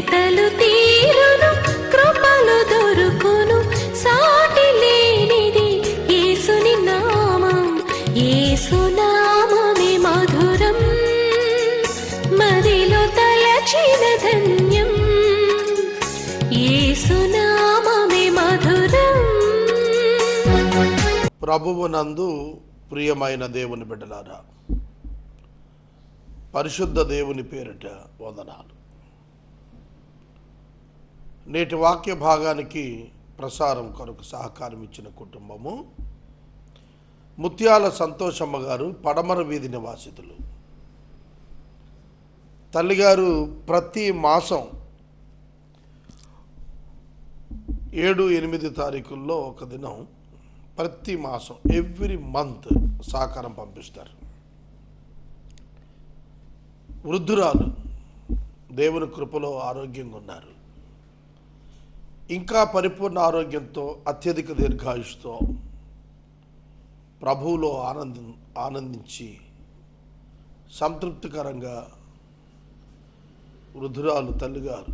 వెతలు తీరును, కృపలు దొరుకును, సాటి లేనిది యేసుని నామం. యేసునామమే మధురం, మదిలో తలచిన ధన్యం. యేసునామమే మధురం. ప్రభువునందు ప్రియమైన దేవుని బిడ్డలారా, పరిశుద్ధ దేవుని పేరిట వందనాలు. నేటి వాక్య భాగానికి ప్రసారం కొరకు సహకారం ఇచ్చిన కుటుంబము ముత్యాల సంతోషమ్మ గారు, పడమర వీధి నివాసితులు. తల్లిగారు ప్రతి మాసం 7-8 తారీఖుల్లో ఒక దినం, ప్రతి మాసం ఎవ్రీ మంత్ సహకారం పంపిస్తారు. వృద్ధురాలు, దేవుని కృపలో ఆరోగ్యంగా ఉన్నారు. ఇంకా పరిపూర్ణ ఆరోగ్యంతో, అత్యధిక దీర్ఘాయుష్తో ప్రభువులో ఆనందించి సంతృప్తికరంగా వృద్ధురాలు తల్లిగారు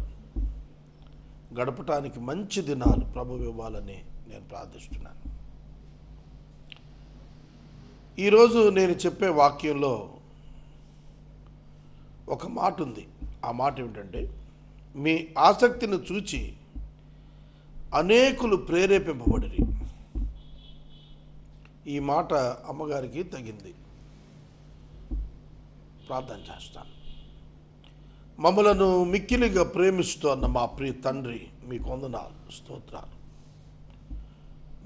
గడపటానికి మంచి దినాలు ప్రభు ఇవ్వాలని నేను ప్రార్థిస్తున్నాను. ఈరోజు నేను చెప్పే వాక్యంలో ఒక మాట ఉంది. ఆ మాట ఏమిటంటే, మీ ఆసక్తిని చూచి అనేకులు ప్రేరేపింపబడిరి. ఈ మాట అమ్మగారికి తగింది. ప్రార్థన చేస్తాను. మమ్మలను మిక్కిలిగా ప్రేమిస్తున్న మా ప్రియ తండ్రి, మీకు వందనాలు, స్తోత్రాలు.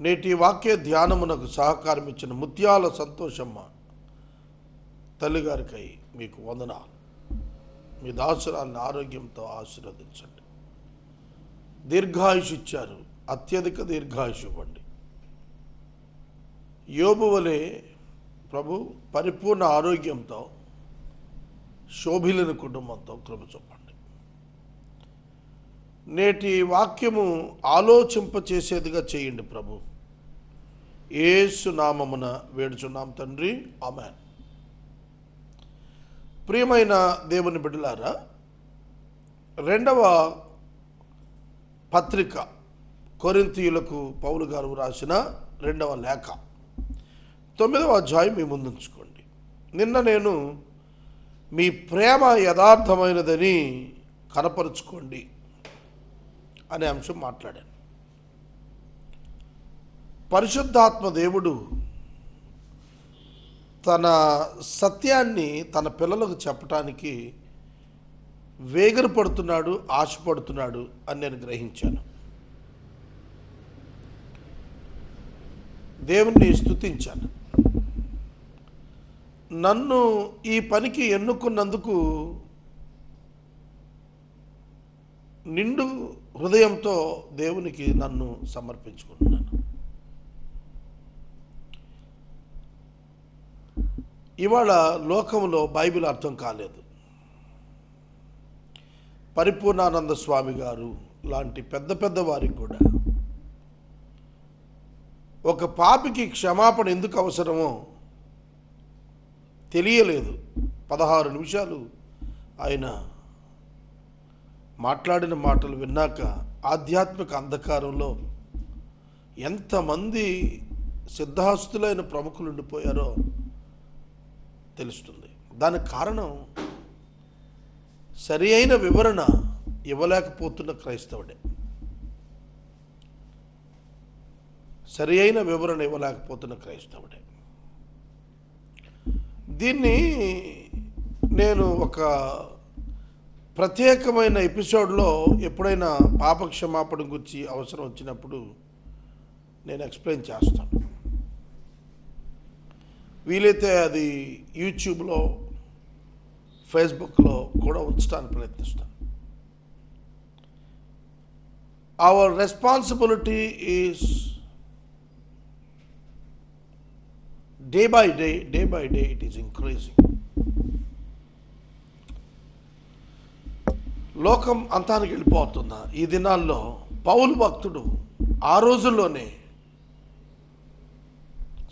నేటి వాక్య ధ్యానమునకు సహకారం ఇచ్చిన ముత్యాల సంతోషమ్మ తల్లిగారికై మీకు వందనాలు. మీ దాసురాలను ఆరోగ్యంతో ఆశీర్వదించండి. దీర్ఘాయుష్ ఇచ్చారు, అత్యధిక దీర్ఘాయుష్ ఇవ్వండి. యోబు వలె ప్రభు పరిపూర్ణ ఆరోగ్యంతో, శోభిలని కుటుంబంతో కృప చూపండి. నేటి వాక్యము ఆలోచింపచేసేదిగా చేయండి ప్రభు. యేసు నామమున వేడుచున్నాం తండ్రి, ఆమేన్. ప్రియమైన దేవుని బిడ్డలారా, 2వ పత్రిక కొరింథీయులకు పౌలు గారు రాసిన 2వ లేఖ 9వ అధ్యాయం మీ ముందుంచుకోండి. నిన్న నేను మీ ప్రేమ యథార్థమైనదని కనపరుచుకోండి అనే అంశం మాట్లాడాను. పరిశుద్ధాత్మ దేవుడు తన సత్యాన్ని తన పిల్లలకు చెప్పటానికి వేగిరపడుతున్నాడు, ఆశపడుతున్నాడు అని నేను గ్రహించాను. దేవుణ్ణి స్తుతించాను. నన్ను ఈ పనికి ఎన్నుకున్నందుకు నిండు హృదయంతో దేవునికి నన్ను సమర్పించుకుంటున్నాను. ఇవాళ లోకంలో బైబిల్ అర్థం కాలేదు. పరిపూర్ణానంద స్వామి గారు లాంటి పెద్ద వారికి కూడా ఒక పాపికి క్షమాపణ ఎందుకు అవసరమో తెలియలేదు. 16 నిమిషాలు ఆయన మాట్లాడిన మాటలు విన్నాక ఆధ్యాత్మిక అంధకారంలో ఎంతమంది సిద్ధహస్తులైన ప్రముఖులు ఉండిపోయారో తెలుస్తుంది. దానికి కారణం సరి అయిన వివరణ ఇవ్వలేకపోతున్న క్రైస్తవుడే. సరి అయిన వివరణ ఇవ్వలేకపోతున్న క్రైస్తవుడే. దీన్ని నేను ఒక ప్రత్యేకమైన ఎపిసోడ్లో ఎప్పుడైనా పాపక్షమాపణ గురించి అవసరం వచ్చినప్పుడు నేను ఎక్స్ప్లెయిన్ చేస్తాను. వీలైతే అది యూట్యూబ్లో, ఫేస్బుక్లో కూడా ఉంచడానికి ప్రయత్నిస్తాను. Our responsibility is day by day it is increasing. లోకం అంతానికి వెళ్ళిపోతున్న ఈ దినాల్లో పౌలు భక్తుడు ఆ రోజుల్లోనే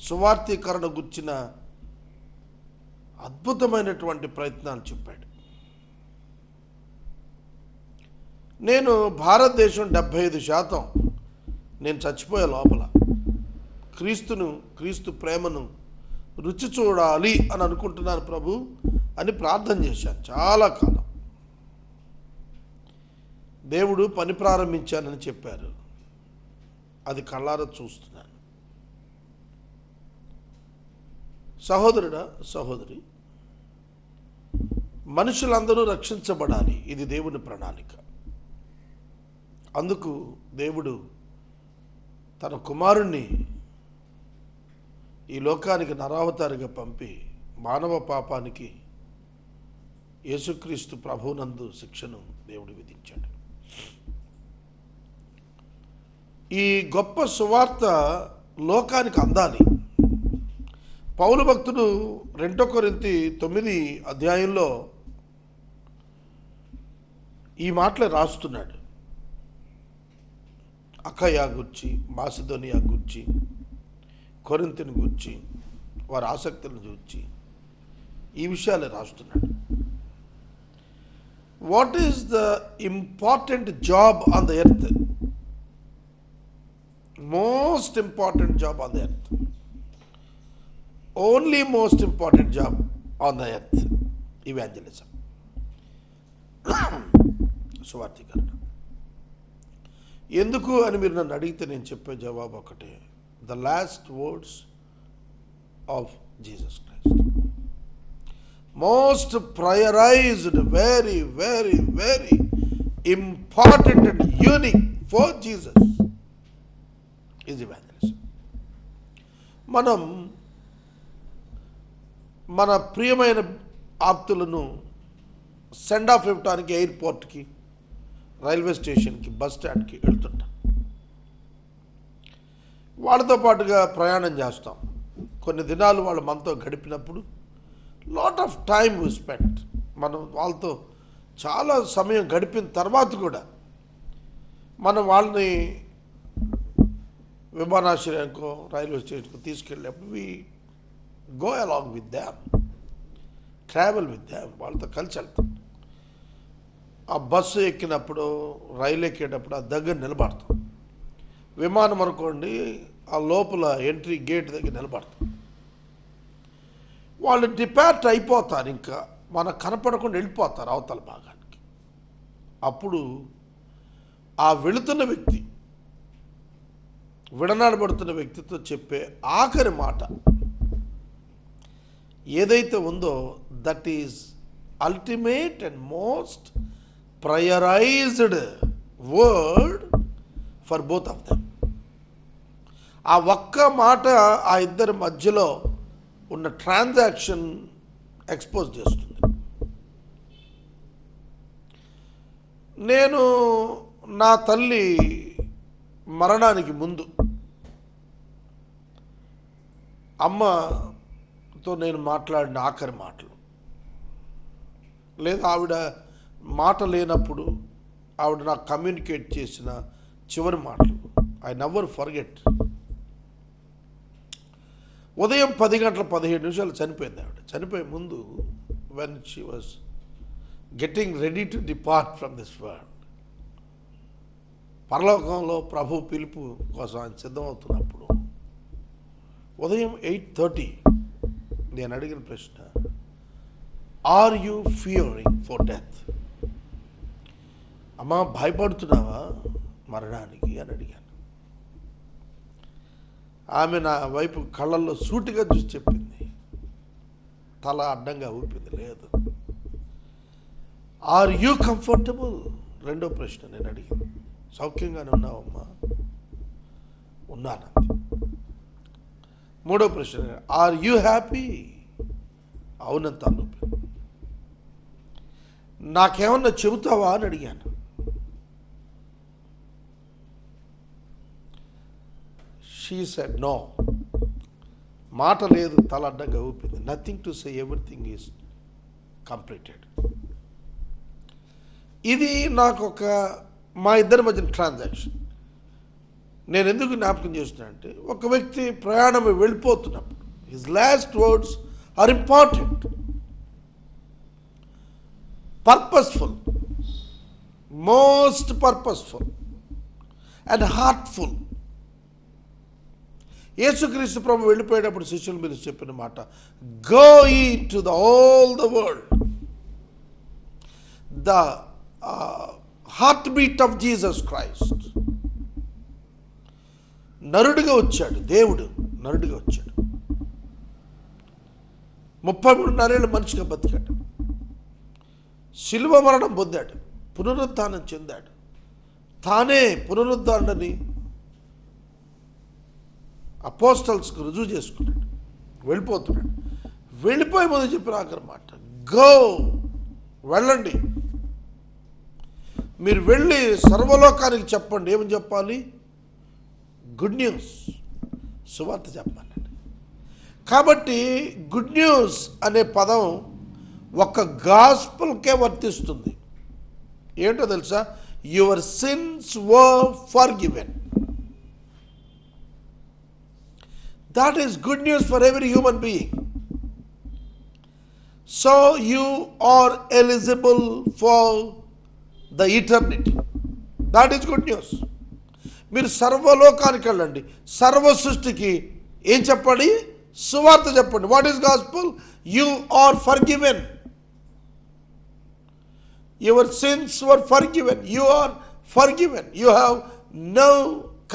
సువార్తీకరణ గుర్చిన అద్భుతమైనటువంటి ప్రయత్నాలు చెప్పాడు. నేను భారతదేశం 75% నేను చచ్చిపోయే లోపల క్రీస్తు ప్రేమను రుచి చూడాలి అని అనుకుంటున్నాను ప్రభు అని ప్రార్థన చేశాను చాలా కాలం. దేవుడు పని ప్రారంభించానని చెప్పారు, అది కళ్ళారా చూస్తున్నాను. సహోదరుడా, సహోదరి, మనుషులందరూ రక్షించబడాలి, ఇది దేవుని ప్రణాళిక. అందుకు దేవుడు తన కుమారుణ్ణి ఈ లోకానికి నరావతారిగా పంపి మానవ పాపానికి యేసుక్రీస్తు ప్రభునందు శిక్షను దేవుడు విధించాడు. ఈ గొప్ప సువార్త లోకానికి అందాలి. పౌలు భక్తుడు 2 కొరింథీ 9 అధ్యాయంలో ఈ మాటలు రాస్తున్నాడు. అఖయ గురించి, మాసిదోనియా గురించి, కొరింథీని గురించి, వారి ఆసక్తులను చూచి ఈ విషయాలు రాస్తున్నాడు. What is the important job on the earth? Most important job on the earth, only most important job on the earth, evangelism, సువార్థీకరణ. ఎందుకు అని మీరు నన్ను అడిగితే నేను చెప్పే జవాబు ఒకటే, the last words of Jesus Christ, most prioritised, very very very important and unique for Jesus is evangelism. మనం మన ప్రియమైన ఆప్తులను సెండ్ ఆఫ్ ఇవ్వటానికి ఎయిర్పోర్ట్కి, రైల్వే స్టేషన్కి, బస్ స్టాండ్కి వెళ్తుంటాం. వాళ్ళతో పాటుగా ప్రయాణం చేస్తాం. కొన్ని దినాలు వాళ్ళు మనతో గడిపినప్పుడు lot of time we spend, మనం వాళ్ళతో చాలా సమయం గడిపిన తర్వాత కూడా మనం వాళ్ళని విమానాశ్రయానికో రైల్వే స్టేషన్కో తీసుకెళ్ళినప్పుడు we go along with them, travel with them, వాళ్ళతో కలిసి వెళ్తాం. ఆ బస్సు ఎక్కినప్పుడు, రైలు ఎక్కేటప్పుడు ఆ దగ్గర నిలబడతాం. విమానం అనుకోండి, ఆ లోపల ఎంట్రీ గేట్ దగ్గర నిలబడతాం. వాళ్ళు డిపార్ట్ అయిపోతారు, ఇంకా మనకు కనపడకుండా వెళ్ళిపోతారు అవతల భాగానికి. అప్పుడు ఆ వెళుతున్న వ్యక్తి, విడనాడబడుతున్న వ్యక్తితో చెప్పే ఆఖరి మాట ఏదైతే ఉందో, that is ultimate and most prioritised word for both of them. ఆ ఒక్క మాట ఆ ఇద్దరి మధ్యలో ఉన్న ట్రాన్సాక్షన్ ఎక్స్పోజ్ చేస్తుంది. నేను నా తల్లి మరణానికి ముందు అమ్మతో నేను మాట్లాడిన ఆఖరి మాటలు, లేదా ఆవిడ మాట లేనప్పుడు ఆవిడ నాకు కమ్యూనికేట్ చేసిన చివరి మాటలు, ఐ నెవర్ ఫర్గెట్. ఉదయం 10:17 చనిపోయింది ఆవిడ. చనిపోయే ముందు, when she was getting ready to depart from this world, పరలోకంలో ప్రభు పిలుపు కోసం ఆయన సిద్ధమవుతున్నప్పుడు, ఉదయం 8:30 నేను అడిగిన ప్రశ్న, are you fearing for death? అమ్మా, భయపడుతున్నావా మరణానికి అని అడిగాను. ఆమె నా వైపు కళ్ళల్లో సూటిగా చూసి చెప్పింది, తల అడ్డంగా ఊపింది, లేదు. Are you comfortable? రెండో ప్రశ్న నేను అడిగింది, సౌఖ్యంగానే ఉన్నావమ్మా? ఉన్నానంది. మూడో ప్రశ్న, ఆర్ యూ హ్యాపీ? అవునంత అన్నూపి. నాకేమన్నా చెబుతావా అని అడిగాను. She said no. మాట లేదు, తల అడ్డంగా ఊపింది. Nothing to say, everything is completed. ఇది నాకు మా ఇద్దరి మధ్యన ట్రాన్సాక్షన్. నేను ఎందుకు జ్ఞాపకం చేస్తున్నా అంటే, ఒక వ్యక్తి ప్రయాణం వెళ్ళిపోతున్నప్పుడు his last words are important, purposeful, most purposeful and heartful. Yesukristu ప్రభు వెళ్ళిపోయేటప్పుడు శిష్యుల మీద చెప్పిన మాట, go into the all the world. The heart beat of Jesus Christ. నరుడిగా వచ్చాడు, దేవుడు నరుడిగా వచ్చాడు. 33 మనిషిగా బతికాడు, శిలువ మరణం పొందాడు, పునరుద్ధానం చెందాడు, తానే పునరుద్ధారణని అపోస్టల్స్కు రుజువు చేసుకున్నాడు. వెళ్ళిపోతున్నాడు. వెళ్ళిపోయే ముందు చెప్పిన ఆఖరి మాట, గో, వెళ్ళండి, మీరు వెళ్ళి సర్వలోకానికి చెప్పండి. ఏమని చెప్పాలి? గుడ్ న్యూస్, సువార్త చెప్పాలండి. కాబట్టి గుడ్ న్యూస్ అనే పదం ఒక గాస్పుల్కే వర్తిస్తుంది. ఏంటో తెలుసా? Your sins were forgiven. That is good news for every human being. So you are eligible for the eternity. That is good news. మీరు సర్వలోకానికి వెళ్ళండి, సర్వ సృష్టికి ఏం చెప్పండి? సువార్త చెప్పండి. What is gospel? You are forgiven. Your sins were forgiven. You are forgiven. You have no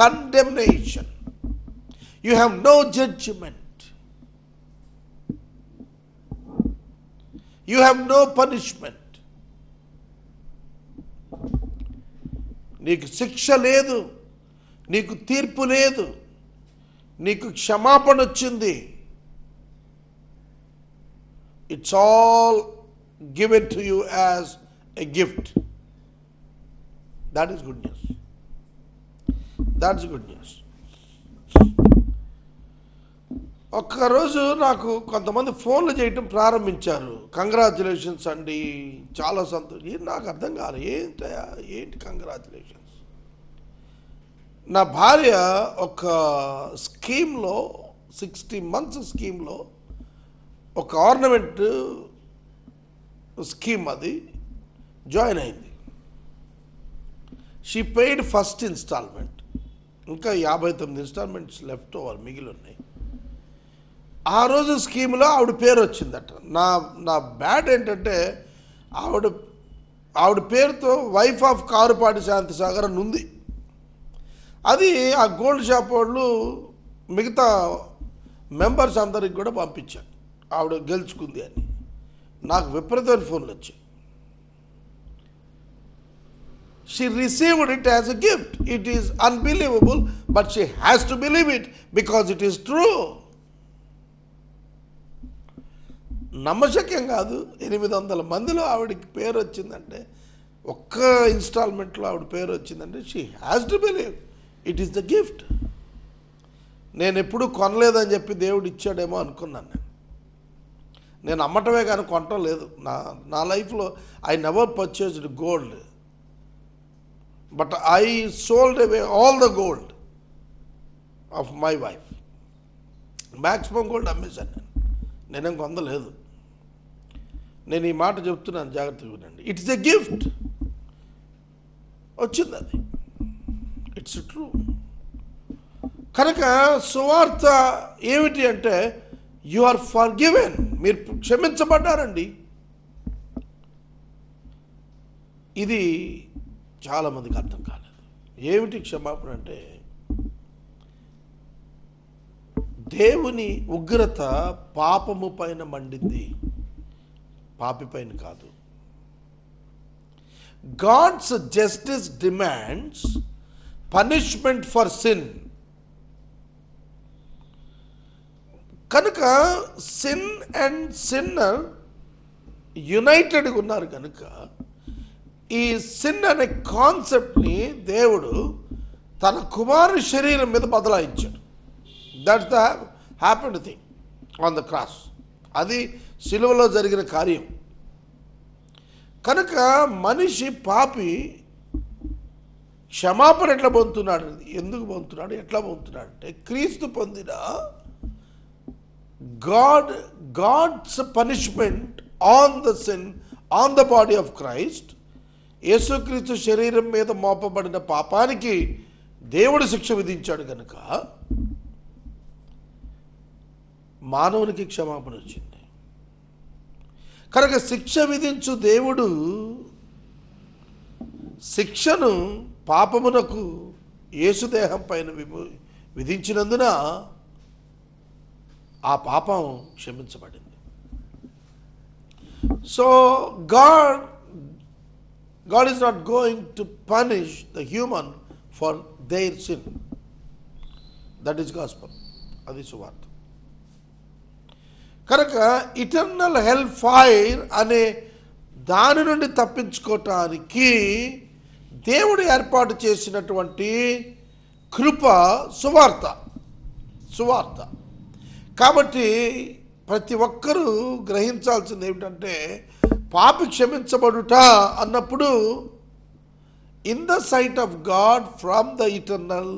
condemnation. You have no judgment. You have no punishment. నీకు శిక్ష లేదు, నీకు తీర్పు లేదు, నీకు క్షమాపణ వచ్చింది. It's all given to you as a gift. That is good news. That's good news. ఒక్కరోజు నాకు కొంతమంది ఫోన్లు చేయటం ప్రారంభించారు. కంగ్రాచులేషన్స్ అండి, చాలా సంతోషం. నాకు అర్థం కాదు, ఏంటి కంగ్రాచులేషన్స్? నా భార్య ఒక స్కీమ్లో 60 months స్కీమ్లో ఒక ఆర్నమెంట్ స్కీమ్ అది జాయిన్ అయింది. She paid first instalment. ఇంకా 59 ఇన్స్టాల్మెంట్స్ లెఫ్ట్ ఓవర్ మిగిలి ఉన్నాయి. ఆ రోజు స్కీమ్లో ఆవిడ పేరు వచ్చిందట. నా బ్యాడ్ ఏంటంటే ఆవిడ పేరుతో వైఫ్ ఆఫ్ కారుపాటి శాంతిసాగర్ అని ఉంది. అది ఆ గోల్డ్ షాప్ వాళ్ళు మిగతా మెంబర్స్ అందరికి కూడా పంపించారు ఆవిడ గెలుచుకుంది అని. నాకు విపరీతమైన ఫోన్లు వచ్చాయి. She received it as a gift. It is unbelievable, but she has to believe it because it is true. నమ్మశక్యం కాదు. 800 మందిలో ఆవిడకి పేరు వచ్చిందంటే, ఒక్క ఇన్స్టాల్మెంట్లో ఆవిడ పేరు వచ్చిందంటే she has to believe it is the gift. నేను ఎప్పుడూ కొనలేదని చెప్పి దేవుడు ఇచ్చాడేమో అనుకున్నాను. నేను అమ్మటమే కానీ కొనటం లేదు. నా లైఫ్లో I never purchased gold, but I sold away all the gold of my wife. Maximum gold అమ్మేశాను. నేనేం పొందలేదు. నేను ఈ మాట చెప్తున్నాను, జాగ్రత్తగా వినండి. It's a gift. వచ్చింది అది. It's true. కనుక సువార్త ఏమిటి అంటే, యు ఆర్ ఫర్గివెన్. మీరు క్షమించబడ్డారండి. ఇది చాలామందికి అర్థం కాలేదు. ఏమిటి క్షమాపణ అంటే, దేవుని ఉగ్రత పాపము పైన మండింది, పాపి పైన కాదు. God's justice demands punishment for sin. కనుక సిన్ అండ్ సిన్నర్ యునైటెడ్గా ఉన్నారు. కనుక ఈ సిన్ అనే కాన్సెప్ట్ని దేవుడు తన కుమారుని శరీరం మీద బదలాయించాడు. That's the happened thing on the cross. అది సిలువలో జరిగిన కార్యం. కనుక మనిషి పాపి క్షమాపణ ఎట్లా పొందుతున్నాడు? ఎందుకు పొందుతున్నాడు? ఎట్లా పొందుతున్నాడు అంటే, క్రీస్తు పొందిన God's punishment on the sin on the body of Christ యేసుక్రీస్తు శరీరం మీద మోపబడిన పాపానికి దేవుడు శిక్ష విధించాడు కనుక మానవునికి క్షమాపణ వచ్చింది. కనుక శిక్ష విధించు దేవుడు శిక్షను పాపమునకు యేసుదేహం పైన విధించినందున ఆ పాపం క్షమించబడింది. So God is not going to punish the human for their sin. That is gospel. అది సువార్త. కనుక ఇటర్నల్ హెల్ ఫైర్ అనే దాని నుండి తప్పించుకోవటానికి దేవుడు ఏర్పాటు చేసినటువంటి కృప సువార్త. కాబట్టి ప్రతి ఒక్కరూ గ్రహించాల్సింది ఏమిటంటే పాపి క్షమించబడుట అన్నప్పుడు in the sight of God from the eternal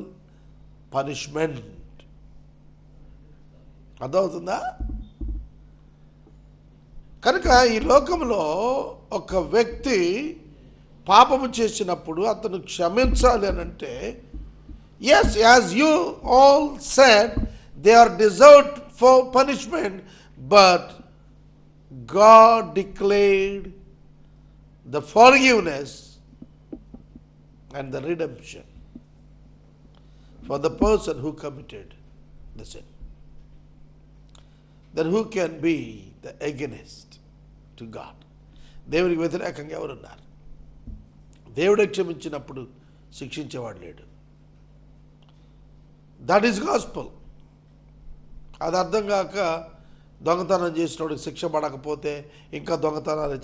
punishment. అర్థమవుతుందా? కనుక ఈ లోకంలో ఒక వ్యక్తి పాపము చేసినప్పుడు అతను క్షమించాలి అని అంటే, yes, as you all said, they are deserved for punishment, but God declared the forgiveness and the redemption for the person who committed the sin. Then who can be the against to God? దేవునికి వ్యతిరేకంగా ఎవరున్నారు? దేవుడే క్షమించినప్పుడు శిక్షించేవాడు లేడు. That is gospel. అది అర్థం కాక దొంగతనం చేసినోడికి శిక్ష పడకపోతే ఇంకా దొంగతనాలు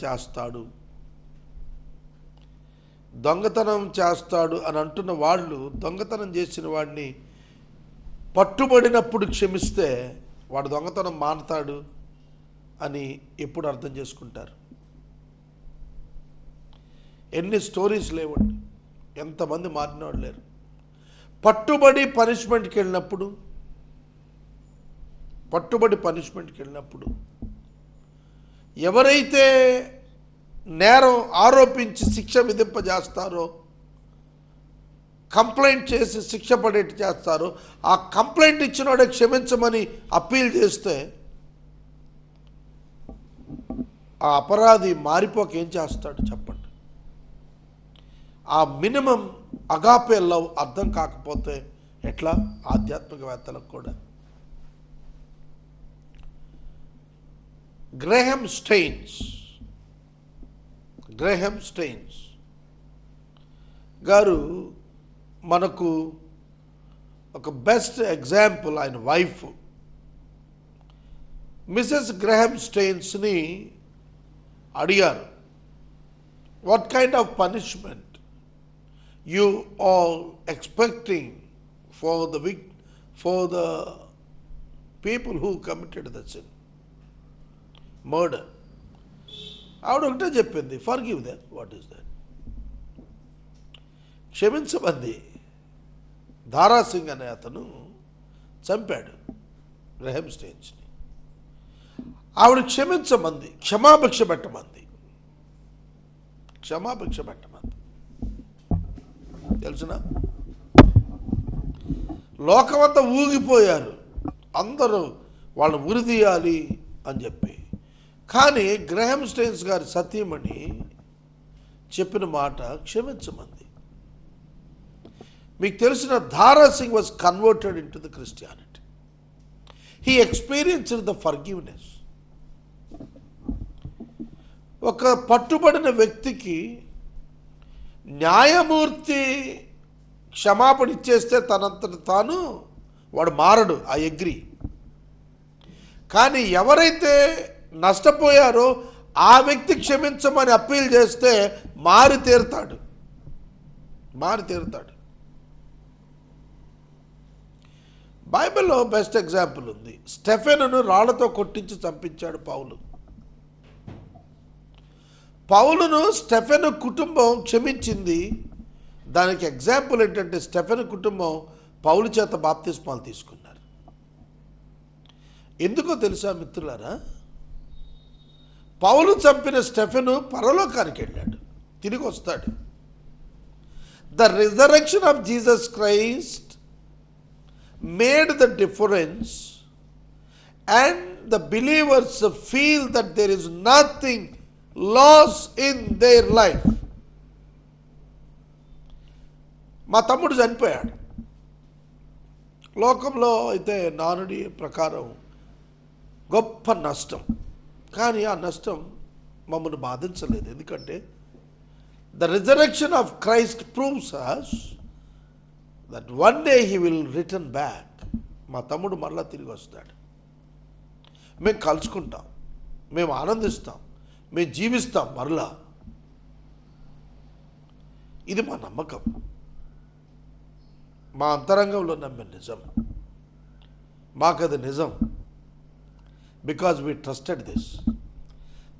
చేస్తాడు అని అంటున్న వాళ్ళు దొంగతనం చేసిన వాడిని పట్టుబడినప్పుడు క్షమిస్తే వాడు దొంగతనం మానతాడు అని ఎప్పుడు అర్థం చేసుకుంటారు? ఎన్ని స్టోరీస్ లేవండి, ఎంతమంది మారినవాడు లేరు. పట్టుబడి పనిష్మెంట్కి వెళ్ళినప్పుడు ఎవరైతే నేరం ఆరోపించి శిక్ష విధింపజేస్తారో, కంప్లైంట్ చేసి శిక్ష పడేట్టు చేస్తారో, ఆ కంప్లైంట్ ఇచ్చినోడే క్షమించమని అప్పీల్ చేస్తే ఆ అపరాధి మారిపోక ఏం చేస్తాడు చెప్పండి? ఆ మినిమం అగాపే లవ్ అర్థం కాకపోతే ఎట్లా ఆధ్యాత్మికవేత్తలకు కూడా? గ్రేహమ్ స్టెయిన్స్ గారు మనకు ఒక బెస్ట్ ఎగ్జాంపుల్. ఆయన వైఫ్ మిసెస్ గ్రేహమ్ స్టెయిన్స్ని అడిగారు, what kind of punishment you all expecting for the people who committed the sin, murder? ఆవిడ ఒకటే చెప్పింది, forgive them. What is that? క్షమించమంది. Dara Singh అనే అతను చంపాడు గ్రేహమ్ స్టెయిన్స్ని. ఆవిడ క్షమించమంది, క్షమాభిక్ష పెట్టమంది. తెలుసునా? లోకమంతా ఊగిపోయారు, అందరూ వాళ్ళని ఉరిదీయాలి అని చెప్పి. కానీ గ్రేహమ్ స్టెయిన్స్ గారి సతీమణి చెప్పిన మాట క్షమించమంది. మీకు తెలిసిన Dara Singh was converted in to the Christianity. He experienced the forgiveness. ఒక పట్టుబడిన వ్యక్తికి న్యాయమూర్తి క్షమాపణ ఇచ్చేస్తే తనంతట తాను వాడు మారడు, ఆ అగ్రి. కానీ ఎవరైతే నష్టపోయారో ఆ వ్యక్తి క్షమించమని అప్పీల్ చేస్తే మారి తీరుతాడు. బైబిల్లో బెస్ట్ ఎగ్జాంపుల్ ఉంది. స్టెఫెనును రాళ్లతో కొట్టించి చంపించాడు పౌలును స్టెఫెను కుటుంబం క్షమించింది. దానికి ఎగ్జాంపుల్ ఏంటంటే స్టెఫెను కుటుంబం పౌలు చేత బాప్తిస్మాలు తీసుకున్నారు. ఎందుకో తెలుసా మిత్రులారా? పౌలు చంపిన స్టెఫెను పరలోకానికి వెళ్ళాడు. తిరిగి వస్తాడు. The resurrection of Jesus Christ made the difference and the believers feel that there is nothing loss in their life. మా తమ్ముడు చనిపోయాడు. లోకంలో అయితే నానుడి ప్రకారం గొప్ప నష్టం, కానీ ఆ నష్టం మమ్మల్ని బాధించలేదు. ఎందుకంటే the resurrection of Christ proves us that one day he will return back. మా తమ్ముడు మరలా తిరిగి వస్తాడు. మేము కలుసుకుంటాం, మేము ఆనందిస్తాం, మేము జీవిస్తాం మరలా. ఇది మా నమ్మకం, మా అంతరంగంలో నమ్మే నిజం. మాకది నిజం. Because we trusted this.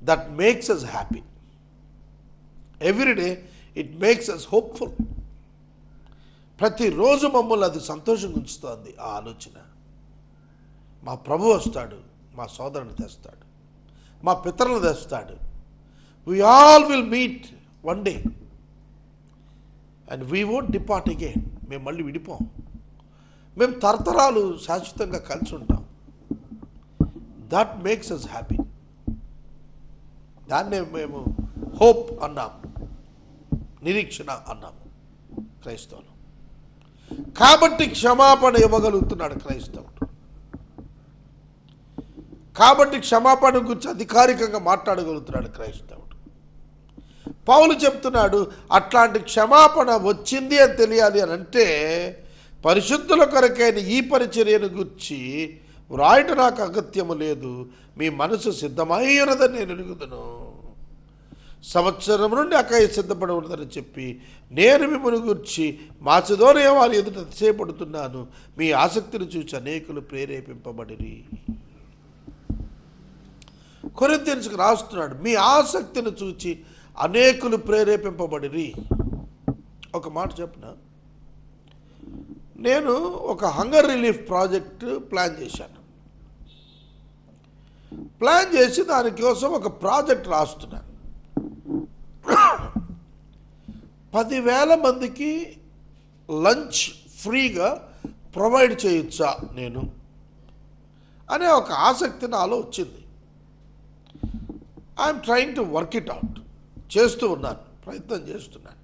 That makes us happy. Every day it makes us hopeful. ప్రతిరోజు మమ్మల్ని అది సంతోషంగా ఉంచుతోంది ఆ ఆలోచన. మా ప్రభు వస్తాడు, మా సోదరుని తెస్తాడు, మా పితరులను తెస్తాడు. We all will meet one day and we won't depart again. మేము మళ్ళీ విడిపోం. మేము తరతరాలు శాశ్వతంగా కలిసి ఉంటాం. That makes us happy. దాన్నే మేము హోప్ అన్నాం, నిరీక్షణ అన్నాము క్రైస్తవులు. కాబట్టి క్షమాపణ ఇవ్వగలుగుతున్నాడు క్రైస్తవుడు. కాబట్టి క్షమాపణ గురించి అధికారికంగా మాట్లాడగలుగుతున్నాడు క్రైస్తవుడు. పౌలు చెప్తున్నాడు, అట్లాంటి క్షమాపణ వచ్చింది అని తెలియాలి అని అంటే పరిశుద్ధుల కొరకైన ఈ పరిచర్యను గురించి వ్రాయట నాకు అగత్యము లేదు, మీ మనసు సిద్ధమై ఉన్నదని నేను ఎరుగుదును. సంవత్సరం నుండి అక్కయ్య సిద్ధపడి ఉన్నదని చెప్పి నేను మిమ్మల్ని గురించి మాసిదోనియ వారి ఎదుట అతిశయపడుతున్నాను. మీ ఆసక్తిని చూసి అనేకులు ప్రేరేపింపబడిరి. కొరింథీయులకు రాస్తున్నాడు, మీ ఆసక్తిని చూచి అనేకులు ప్రేరేపింపబడిరి. ఒక మాట చెప్పిన, నేను ఒక హంగర్ రిలీఫ్ ప్రాజెక్ట్ ప్లాన్ చేశాను. ప్లాన్ చేసి దానికోసం ఒక ప్రాజెక్ట్ రాస్తున్నాను. 10,000 మందికి లంచ్ ఫ్రీగా ప్రొవైడ్ చేయొచ్చా నేను అనే ఒక ఆసక్తి నాలో వచ్చింది. I'm trying to work it out. చేస్తూ ఉన్నాను, ప్రయత్నం చేస్తున్నాను.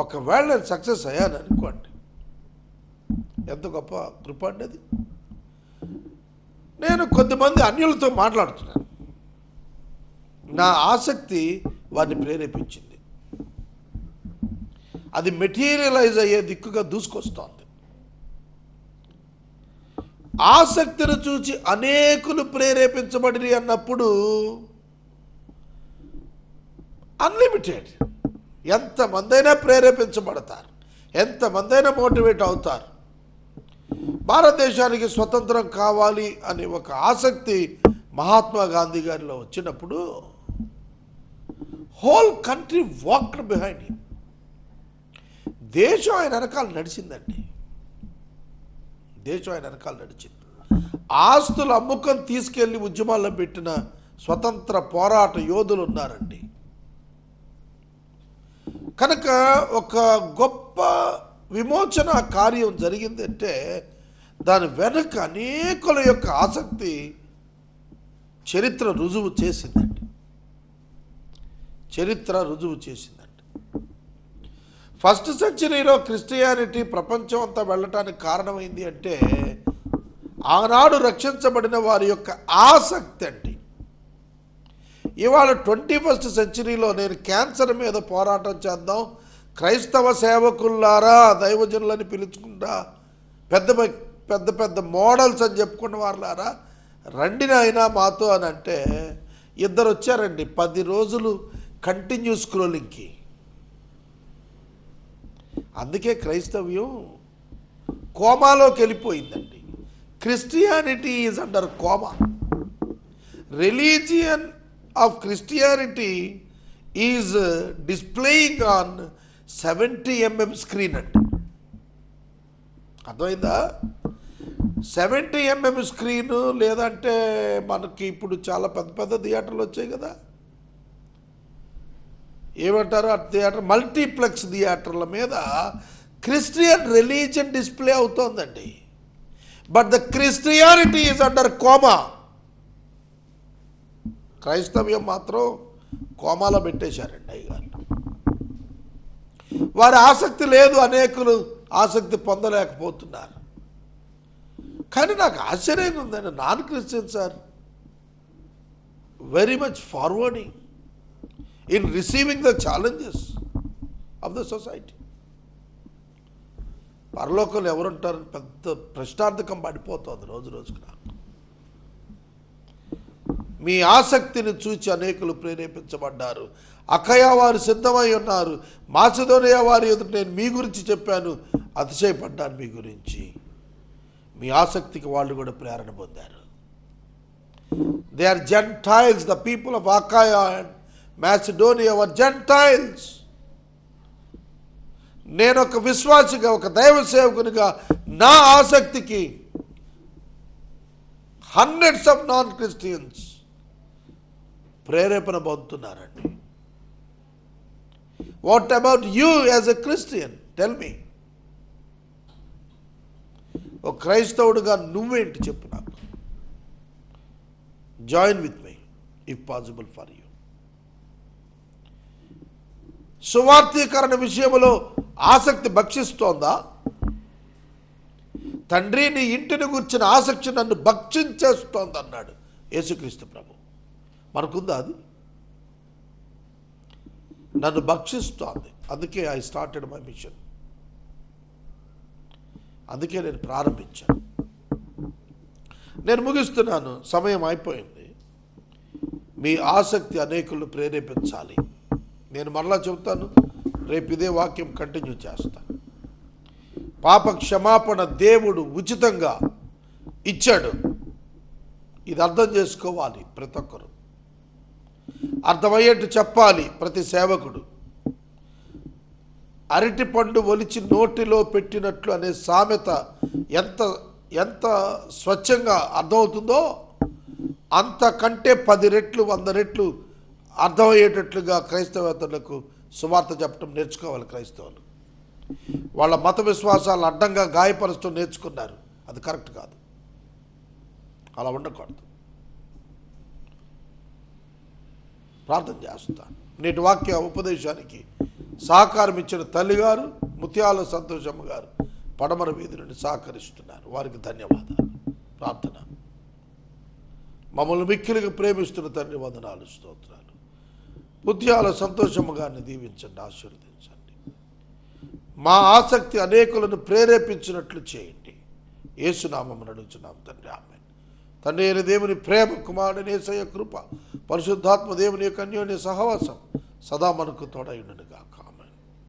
ఒకవేళ నేను సక్సెస్ అయ్యాను అనుకోండి, ఎంత గొప్ప కృప అండి అది. నేను కొద్దిమంది అన్యులతో మాట్లాడుతున్నాను. నా ఆసక్తి వారిని ప్రేరేపించింది. అది మెటీరియలైజ్ అయ్యే దిక్కుగా దూసుకొస్తోంది. ఆసక్తిని చూచి అనేకులు ప్రేరేపించబడి అన్నప్పుడు అన్లిమిటెడ్, ఎంతమందైనా ప్రేరేపించబడతారు, ఎంతమందైనా మోటివేట్ అవుతారు. భారతదేశానికి స్వతంత్రం కావాలి అనే ఒక ఆసక్తి మహాత్మా గాంధీ గారిలో వచ్చినప్పుడు whole country walked behind him. దేశం ఆయన వెనకాల నడిచిందండి. దేశం ఆయన వెనకాల నడిచింది. ఆస్తులు అమ్ముకొని తీసుకెళ్ళి ఉద్యమాల్లో పెట్టిన స్వతంత్ర పోరాట యోధులు ఉన్నారండి. కనుక ఒక గొప్ప విమోచన కార్యం జరిగిందంటే దాని వెనుక అనేకుల యొక్క ఆసక్తి చరిత్ర రుజువు చేసిందండి. చరిత్ర రుజువు చేసిందండి. ఫస్ట్ సెంచరీలో క్రిస్టియానిటీ ప్రపంచం అంతా వెళ్ళటానికి కారణమైంది అంటే ఆనాడు రక్షించబడిన వారి యొక్క ఆసక్తి అండి. ఇవాళ 21st సెంచరీలో నేను క్యాన్సర్ మీద పోరాటం చేద్దాం, క్రైస్తవ సేవకుల్లారా దైవజనులని పిలుచుకుంటా, పెద్ద పెద్ద పెద్ద మోడల్స్ అని చెప్పుకున్న వారులారా రండి నాయనా మాతో అని అంటే ఇద్దరు వచ్చారండి 10 రోజులు కంటిన్యూ స్క్రోలింగ్కి. అందుకే క్రైస్తవ్యం కోమాలోకి వెళ్ళిపోయిందండి. Christianity is under coma. Religion of Christianity is displaying on 70 mm screen అండి. అర్థమైందా? 70 mm స్క్రీను, లేదంటే మనకి ఇప్పుడు చాలా పెద్ద పెద్ద థియేటర్లు వచ్చాయి కదా, ఏమంటారు ఆ థియేటర్, మల్టీప్లెక్స్ థియేటర్ల మీద క్రిస్టియన్ రిలీజియన్ డిస్ప్లే అవుతోందండి. But the Christianity is under coma. క్రైస్తవ్యం మాత్రం కోమాలో పెట్టేశారండి అయ్యగారు. వారి ఆసక్తి లేదు, అనేకులు ఆసక్తి పొందలేకపోతున్నారు. కానీ నాకు ఆశ్చర్యంగా ఉందండి, non Christians are very much forwarding in receiving the challenges of the society. పరలోకంలో ఎవరుంటారని పెద్ద ప్రశ్నార్థకం పడిపోతుంది రోజు రోజుకు. నాకు మీ ఆసక్తిని చూచి అనేకులు ప్రేరేపించబడ్డారు. అకయ వారు సిద్ధమై ఉన్నారు. మాసిదోనియా వారి ఎదుట నేను మీ గురించి చెప్పాను, అతిశయపడ్డాను మీ గురించి. మీ ఆసక్తికి వాళ్ళు కూడా ప్రేరణ పొందారు. They are gentiles. The people of Achaia and Macedonia were gentiles. నేను ఒక విశ్వాసిగా, ఒక దైవ సేవకునిగా నా ఆసక్తికి హండ్రెడ్స్ ఆఫ్ నాన్ క్రిస్టియన్స్ ప్రేరేపణ పొందుతున్నారండి. What about you as a Christian? Tell me. ఒక క్రైస్తవుడుగా నువ్వేంటి చెప్పు నాకు. Join with me if possible for you. సువార్తీకరణ విషయంలో ఆసక్తి భక్షిస్తోందా? తండ్రి, నీ ఇంటిని గుర్చిన ఆసక్తి నన్ను భక్షించేస్తోంది అన్నాడు యేసుక్రీస్తు ప్రభు. మనకుందా అది? నన్ను భక్షిస్తోంది. అందుకే ఐ స్టార్టెడ్ మై మిషన్. అందుకే నేను ప్రారంభించాను. నేను ముగిస్తున్నాను, సమయం అయిపోయింది. మీ ఆసక్తి అనేకులను ప్రేరేపించాలి. నేను మరలా చెబుతాను, రేపు ఇదే వాక్యం కంటిన్యూ చేస్తాను. పాప క్షమాపణ దేవుడు ఉచితంగా ఇచ్చాడు. ఇది అర్థం చేసుకోవాలి ప్రతి ఒక్కరు. అర్థమయ్యేట్టు చెప్పాలి ప్రతి సేవకుడు. అరటి పండు ఒలిచి నోటిలో పెట్టినట్లు అనే సామెత ఎంత ఎంత స్వచ్ఛంగా అర్థమవుతుందో అంతకంటే 10 రెట్లు 100 రెట్లు అర్థమయ్యేటట్లుగా క్రైస్తవేతరులకు సువార్త చెప్పడం నేర్చుకోవాలి. క్రైస్తవులు వాళ్ళ మత విశ్వాసాలను అడ్డంగా గాయపరచడం నేర్చుకున్నారు. అది కరెక్ట్ కాదు, అలా ఉండకూడదు. ప్రార్థన చేస్తాను. నేటి వాక్య ఉపదేశానికి సహకారం ఇచ్చిన తల్లిగారు ముత్యాల సంతోషమ్మ గారు పడమర వీధి నుండి సహకరిస్తున్నారు. వారికి ధన్యవాదాలు. ప్రార్థన. మమ్మల్ని మిక్కిలిగా ప్రేమిస్తున్న తండ్రి, వందనాలు, స్తోత్రాలు. ముత్యాల సంతోషమ్మ గారిని దీవించండి, ఆశీర్వదించండి. మా ఆసక్తి అనేకులను ప్రేరేపించినట్లు చేయండి. యేసునామమున అడుగుచున్నాం తండ్రి, ఆమేన్. తండ్రి అయిన దేవుని ప్రేమ, కుమారుని యేసయ్య కృప, పరిశుద్ధాత్మ దేవుని యొక్క అన్యోన్య సహవాసం సదా మనకు తోడైండును గాక.